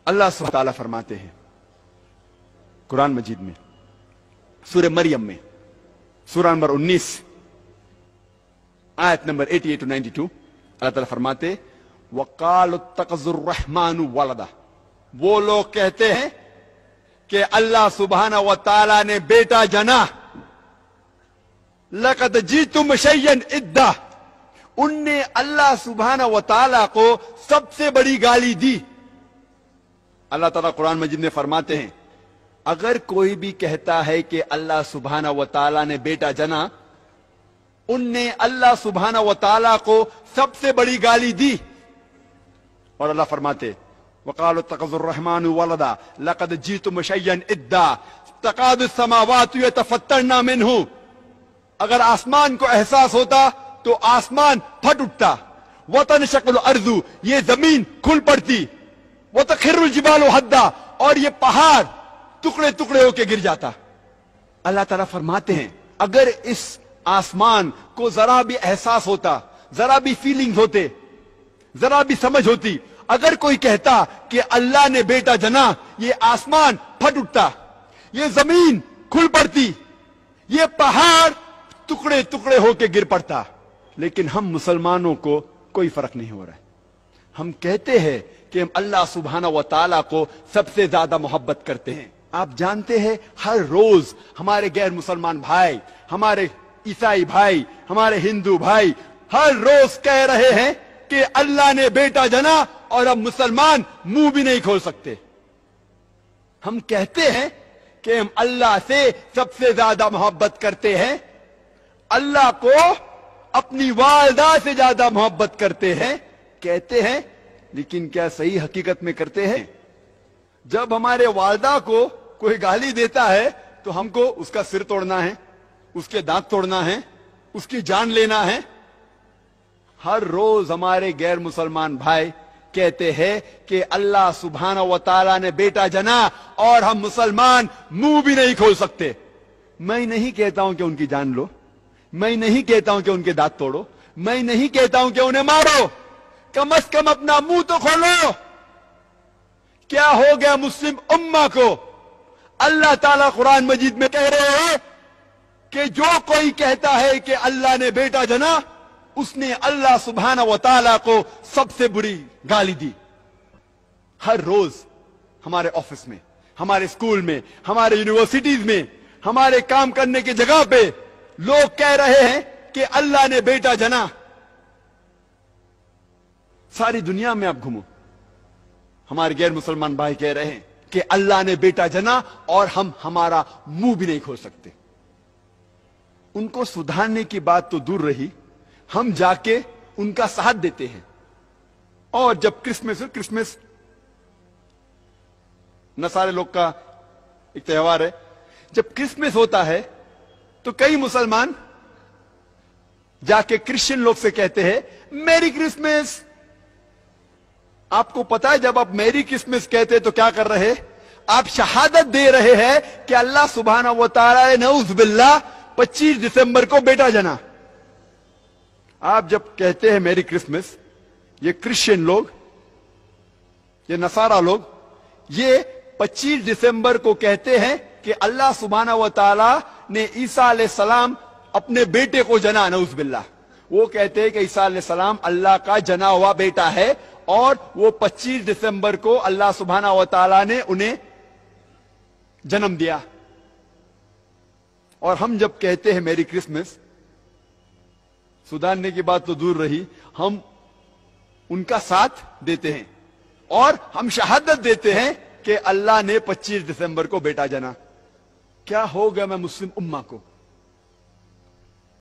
اللہ سبحانہ تعالیٰ فرماتے ہیں قرآن مجید میں سورہ مریم میں سورہ نمبر 19 آیت نمبر 88 to 92 اللہ تعالیٰ فرماتے وَقَالُوا اتَّخَذَ الرَّحْمَنُ وَلَدًا، وہ لوگ کہتے ہیں کہ اللہ سبحانہ و تعالیٰ نے بیٹا جنا. لَقَدْ جِئْتُمْ شَيْئًا إِدًّا، ان نے اللہ سبحانہ و تعالیٰ کو سب سے بڑی گالی دی. اللہ تعالیٰ قرآن مجید میں فرماتے ہیں اگر کوئی بھی کہتا ہے کہ اللہ سبحانہ و تعالیٰ نے بیٹا جنا، ان نے اللہ سبحانہ و تعالیٰ کو سب سے بڑی گالی دی. اور اللہ فرماتے وَقَالُوا اتَّخَذَ الرَّحْمَنُ وَلَدًا لَقَدْ جِئْتُمْ شَيْئًا إِدًّا تَكَادُ السَّمَاوَاتُ يَتَفَطَّرْنَ مِنْهُ، اگر آسمان کو احساس ہوتا تو آسمان پھٹ اٹھتا. وَتَنشَقُّ الْأَرْضُ، یہ زمین کھل پڑتی. وَتَخِرُّ الْجِبَالُ هَدًّا، اور یہ پہاڑ ٹکڑے ٹکڑے ہو کے گر جاتا. اللہ تعالیٰ فرماتے ہیں اگر اس آسمان کو ذرا بھی احساس ہوتا، ذرا بھی فیلنگز ہوتے، ذرا بھی سمجھ ہوتی، اگر کوئی کہتا کہ اللہ نے بیٹا جنا، یہ آسمان پھٹ اٹھتا، یہ زمین کھل پڑتی، یہ پہاڑ ٹکڑے ٹکڑے ہو کے گر پڑتا. لیکن ہم مسلمانوں کو کوئی فرق نہیں ہو رہا ہے. ہم کہتے ہیں کہ ہم اللہ سبحانہ و تعالیٰ کو سب سے زیادہ محبت کرتے ہیں. آپ جانتے ہیں ہر روز ہمارے غیر مسلمان بھائی، ہمارے عیسائی بھائی، ہمارے ہندو بھائی ہر روز کہہ رہے ہیں کہ اللہ نے بیٹا جنا، اور اب مسلمان منہ بھی نہیں کھول سکتے. ہم کہتے ہیں کہ ہم اللہ سے سب سے زیادہ محبت کرتے ہیں، اللہ کو اپنی والدہ سے زیادہ محبت کرتے ہیں کہتے ہیں، لیکن کیا صحیح حقیقت میں کرتے ہیں؟ جب ہمارے والدہ کو کوئی گالی دیتا ہے تو ہم کو اس کا سر توڑنا ہے، اس کے دانت توڑنا ہے، اس کی جان لینا ہے. ہر روز ہمارے غیر مسلمان بھائی کہتے ہیں کہ اللہ سبحانہ و تعالیٰ نے بیٹا جنا، اور ہم مسلمان منہ بھی نہیں کھول سکتے. میں نہیں کہتا ہوں کہ ان کی جان لو، میں نہیں کہتا ہوں کہ ان کے دانت توڑو، میں نہیں کہتا ہوں کہ انہیں مارو، کم از کم اپنا منہ تو کھولو. کیا ہو گیا مسلم امہ کو؟ اللہ تعالیٰ قرآن مجید میں کہہ رہے ہیں کہ جو کوئی کہتا ہے کہ اللہ نے بیٹا جنا، اس نے اللہ سبحانہ و تعالیٰ کو سب سے بری گالی دی. ہر روز ہمارے آفس میں، ہمارے اسکول میں، ہمارے یونیورسٹیز میں، ہمارے کام کرنے کی جگہ پہ لوگ کہہ رہے ہیں کہ اللہ نے بیٹا جنا. ساری دنیا میں آپ گھومو، ہمارے غیر مسلمان بھائی کہہ رہے ہیں کہ اللہ نے بیٹا جنا، اور ہم ہمارا منہ بھی نہیں کھول سکتے. ان کو سدھارنے کی بات تو دور رہی، ہم جا کے ان کا ساتھ دیتے ہیں. اور جب کرسمس نصارے لوگ کا ایک تہوار ہے، جب کرسمس ہوتا ہے تو کئی مسلمان جا کے کرسچن لوگ سے کہتے ہیں میری کرسمس. آپ کو پتا ہے جب آپ میری کرسمس کہتے تو کیا کر رہے؟ آپ شہادت دے رہے ہیں کہ اللہ سبحانہ و تعالیٰ نے نعوذ باللہ 25 دسمبر کو بیٹا جنا. آپ جب کہتے ہیں میری کرسمس، یہ کرسچن لوگ، یہ نصارہ لوگ، یہ 25 دسمبر کو کہتے ہیں کہ اللہ سبحانہ و تعالیٰ نے عیسیٰ علیہ السلام اپنے بیٹے کو جنا. نعوذ باللہ. وہ کہتے ہیں کہ عیسیٰ علیہ السلام اللہ کا جنا ہوا بیٹا ہے، اور وہ 25 دسمبر کو اللہ سبحانہ و تعالیٰ نے انہیں جنم دیا. اور ہم جب کہتے ہیں میری کرسمس، سدھارنے کی بات تو دور رہی، ہم ان کا ساتھ دیتے ہیں اور ہم شہادت دیتے ہیں کہ اللہ نے 25 دسمبر کو بیٹا جنا. کیا ہو گیا میں مسلم امہ کو؟